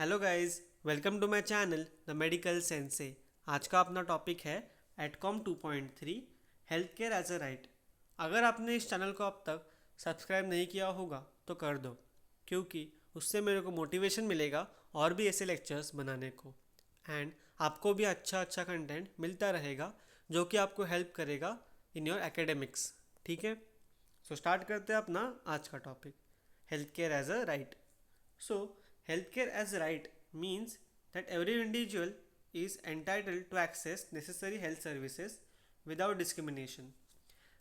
Hello guys, welcome to my channel the medical sensei. आज का अपना टॉपिक है AETCOM 2.3 health care as a right. अगर आपने इस चैनल को अब तक सब्सक्राइब नहीं किया होगा तो कर दो, क्योंकि उससे मेरे को मोटिवेशन मिलेगा और भी ऐसे लेक्चर्स बनाने को। एंड आपको भी अच्छा अच्छा कंटेंट मिलता रहेगा जो कि आपको हेल्प करेगा इन योर एकेडमिक्स। ठीक है, सो स्टार्ट करते हैं अपना आज का topic, health care as a right. So, healthcare as right means that every individual is entitled to access necessary health services without discrimination,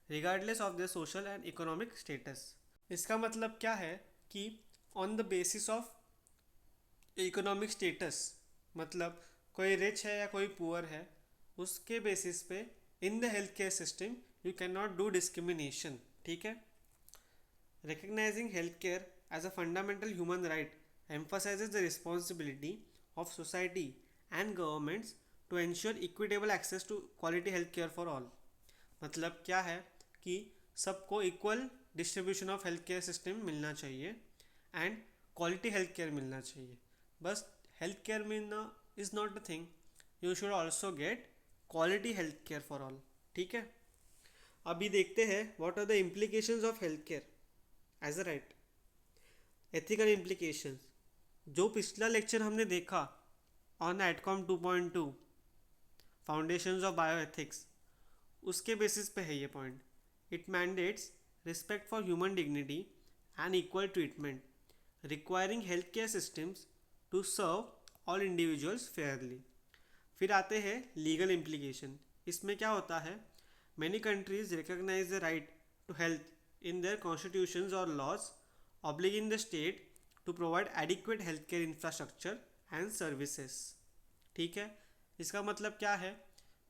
regardless of their social and economic status. इसका मतलब क्या है कि on the basis of economic status, मतलब कोई rich है या कोई पुअर है, उसके बेसिस पे in the health care system you can not do discrimination. ठीक है, recognizing healthcare as a fundamental human right emphasizes the responsibility of society and governments to ensure equitable access to quality healthcare for all। मतलब क्या है कि सबको equal distribution of health care system मिलना चाहिए and quality health care मिलना चाहिए। बस हेल्थ केयर मिलना is not a thing, you should also get quality health care for all. ठीक है, अभी देखते हैं what are the implications of health care as a right. Ethical implications, जो पिछला लेक्चर हमने देखा on AETCOM 2.2 foundations of bioethics, उसके बेसिस पे है ये point. It mandates respect for human dignity and equal treatment, requiring health care systems to serve all individuals fairly. फिर आते हैं लीगल इम्प्लीकेशन। इसमें क्या होता है, many countries recognize the right to health in their constitutions or laws, obligating the state to provide adequate healthcare infrastructure and services। ठीक है, इसका मतलब क्या है,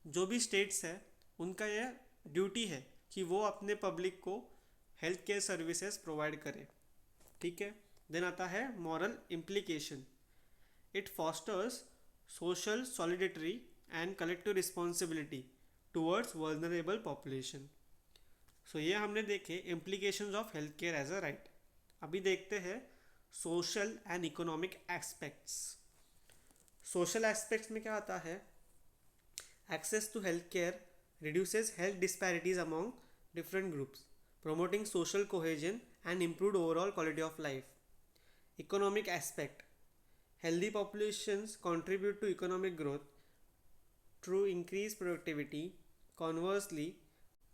जो भी स्टेट्स है उनका यह ड्यूटी है कि वो अपने पब्लिक को हेल्थ केयर सर्विसेज प्रोवाइड करें। ठीक है, देन आता है moral implication. It fosters social solidarity and collective responsibility towards vulnerable population. So ये हमने देखे implications of health care as a right. अभी देखते हैं social and economic aspects. Social aspects में क्या आता है, access to health care reduces health disparities among different groups, promoting social cohesion and improved overall quality of life. Economic aspect, healthy populations contribute to economic growth through increased productivity. Conversely,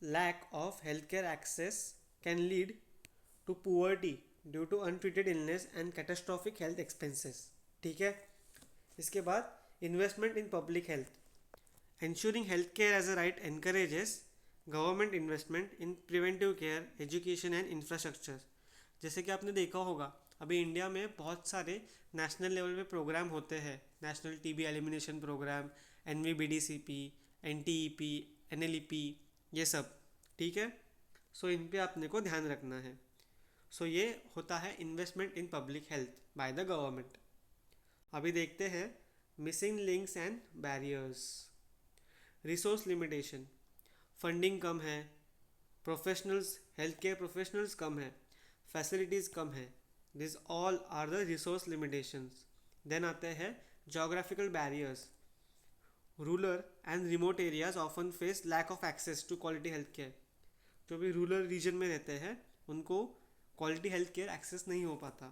lack of healthcare access can lead to poverty due to untreated illness and catastrophic health expenses. ठीक है, इसके बाद investment in public health, ensuring healthcare as a right encourages government investment in preventive care, education and infrastructure. जैसे कि आपने देखा होगा अभी इंडिया में बहुत सारे नेशनल लेवल पे प्रोग्राम होते हैं, national TB elimination program, NVBDCP, NTEP, NLEP, ये सब। ठीक है, सो इन पे आपने को ध्यान रखना है। सो ये होता है investment in public health by the government. अभी देखते हैं missing links and barriers. Resource limitation, funding कम है, प्रोफेशनल्स हेल्थ केयर प्रोफेशनल्स कम है, फैसिलिटीज़ कम है, this all are the resource limitations. Then आते हैं geographical barriers. Rural and remote areas often face lack of access to quality health care. जो भी रूरल रीजन में रहते हैं उनको क्वालिटी हेल्थ केयर एक्सेस नहीं हो पाता।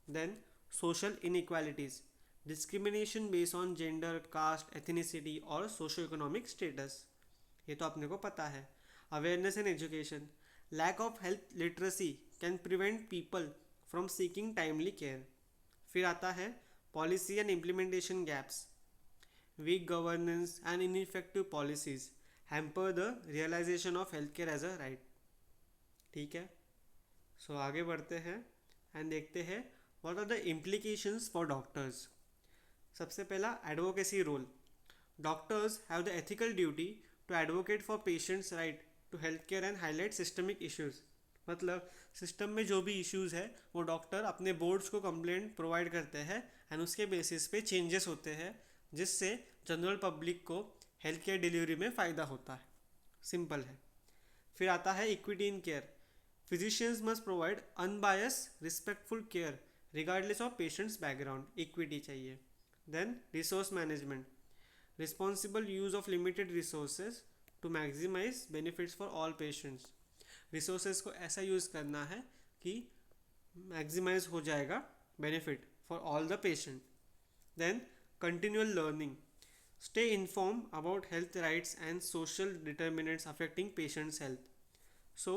Then social inequalities, discrimination based on gender, caste, ethnicity और सोशो इकोनॉमिक स्टेटस, ये तो अपने को पता है। Awareness and education, lack of health literacy can prevent people from seeking timely care. फिर आता है policy and implementation gaps, weak governance and ineffective policies hamper the realization of health care as a right. ठीक है, so आगे बढ़ते हैं and देखते हैं what are the implications for doctors. सबसे पहला advocacy role. Doctors have the ethical duty to advocate for patients right to health care and highlight systemic issues. मतलब सिस्टम में जो भी इश्यूज है वो डॉक्टर अपने बोर्ड्स को कंप्लेंट प्रोवाइड करते हैं एंड उसके बेसिस पे चेंजेस होते हैं, जिससे जनरल पब्लिक को हेल्थ केयर डिलीवरी में फ़ायदा होता है। सिंपल है। फिर आता है equity in care. Physicians must provide unbiased respectful care regardless of patients background, equity चाहिए। Then resource management, responsible use of limited resources to maximise benefits for all patients, resources को ऐसा यूज़ करना है कि मैक्सिमाइज हो जाएगा benefit for all the patient. Then continual learning, stay informed about health rights and social determinants affecting patients' health. So,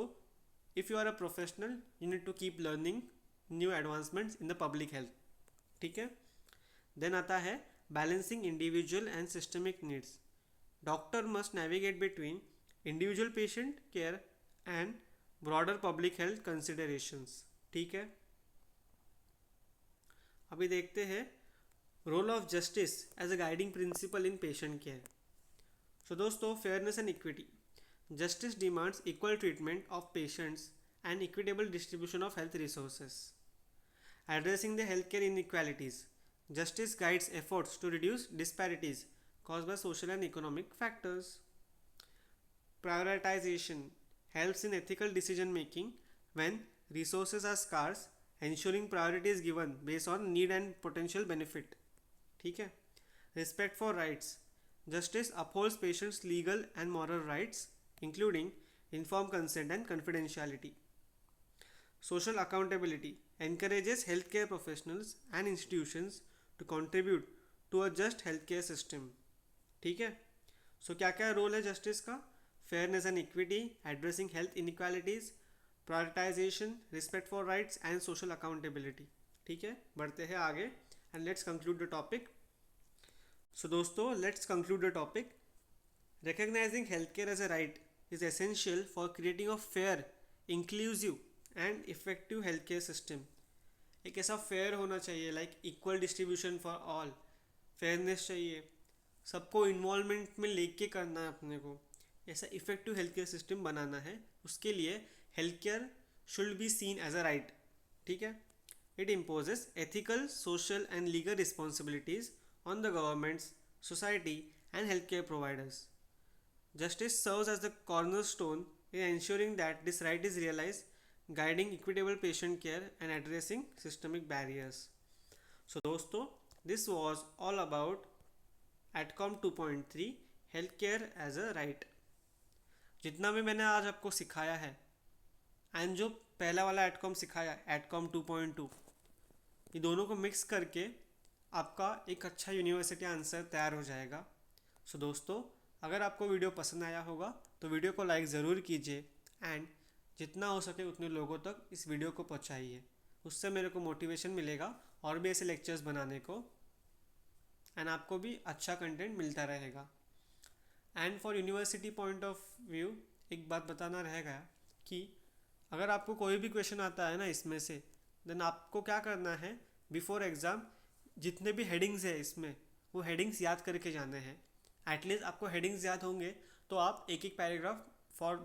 if you are a professional, you need to keep learning new advancements in the public health. ठीक है। Then आता है balancing individual and systemic needs. Doctor must navigate between individual patient care and broader public health considerations. ठीक है। अभी देखते हैं role of justice as a guiding principle in patient care. So दोस्तों, fairness and equity, justice demands equal treatment of patients and equitable distribution of health resources. Addressing the health care inequalities, justice guides efforts to reduce disparities caused by social and economic factors. Prioritization helps in ethical decision making when resources are scarce, ensuring priority is given based on need and potential benefit. ठीक है। Respect for rights, justice upholds patients' legal and moral rights, including informed consent and confidentiality. Social accountability encourages healthcare professionals and institutions to contribute to a just healthcare system. ठीक है। सो क्या क्या role है justice का? Fairness and equity, addressing health inequalities, prioritisation, respect for rights and social accountability. ठीक है, बढ़ते हैं आगे and let's conclude the topic. So दोस्तों, let's conclude the topic. Recognising health care as a right is essential for creating a fair, inclusive and effective health care system. एक ऐसा fair होना चाहिए, like equal distribution for all, fairness चाहिए, सबको involvement में लेके करना है अपने को, ऐसा इफेक्टिव हेल्थ केयर सिस्टम बनाना है। उसके लिए health care should be seen as a right. ठीक है। It imposes ethical, social and legal responsibilities on the governments, society and health care providers. Justice serves as the cornerstone in ensuring that this right is realized, guiding equitable patient care and addressing systemic barriers. So दोस्तों, this was all about ATCOM 2.3 Healthcare as a Right. जितना भी मैंने आज आपको सिखाया है and जो पहला वाला ATCOM सिखाया ATCOM 2.2, ये दोनों को मिक्स करके आपका एक अच्छा यूनिवर्सिटी आंसर तैयार हो जाएगा. सो दोस्तों, अगर आपको वीडियो पसंद आया होगा तो वीडियो को लाइक ज़रूर कीजिए एंड जितना हो सके उतने लोगों तक इस वीडियो को पहुंचाइए. उससे मेरे को मोटिवेशन मिलेगा और भी ऐसे लेक्चर्स बनाने को एंड आपको भी अच्छा कंटेंट मिलता रहेगा. And for university point of view एक बात बताना रहेगा कि अगर आपको कोई भी क्वेश्चन आता है ना इसमें से, देन आपको क्या करना है, बिफोर एग्ज़ाम जितने भी हेडिंग्स है इसमें वो हेडिंग्स याद करके जाने हैं. एटलीस्ट आपको हेडिंग्स याद होंगे तो आप एक एक paragraph for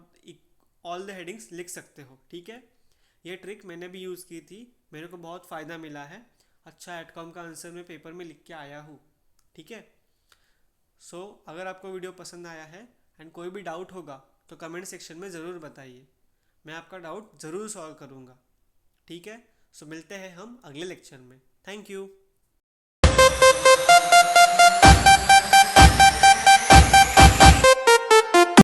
all the headings लिख सकते हो. ठीक है, ये ट्रिक मैंने भी यूज़ की थी, मेरे को बहुत फ़ायदा मिला है. अच्छा एटकॉम का आंसर मैं पेपर में लिख के आया हूँ. ठीक है. सो अगर आपको वीडियो पसंद आया है एंड कोई भी डाउट होगा तो कमेंट सेक्शन में ज़रूर बताइए, मैं आपका डाउट ज़रूर सॉल्व करूँगा. ठीक है. सो मिलते हैं हम अगले लेक्चर में. Thank you.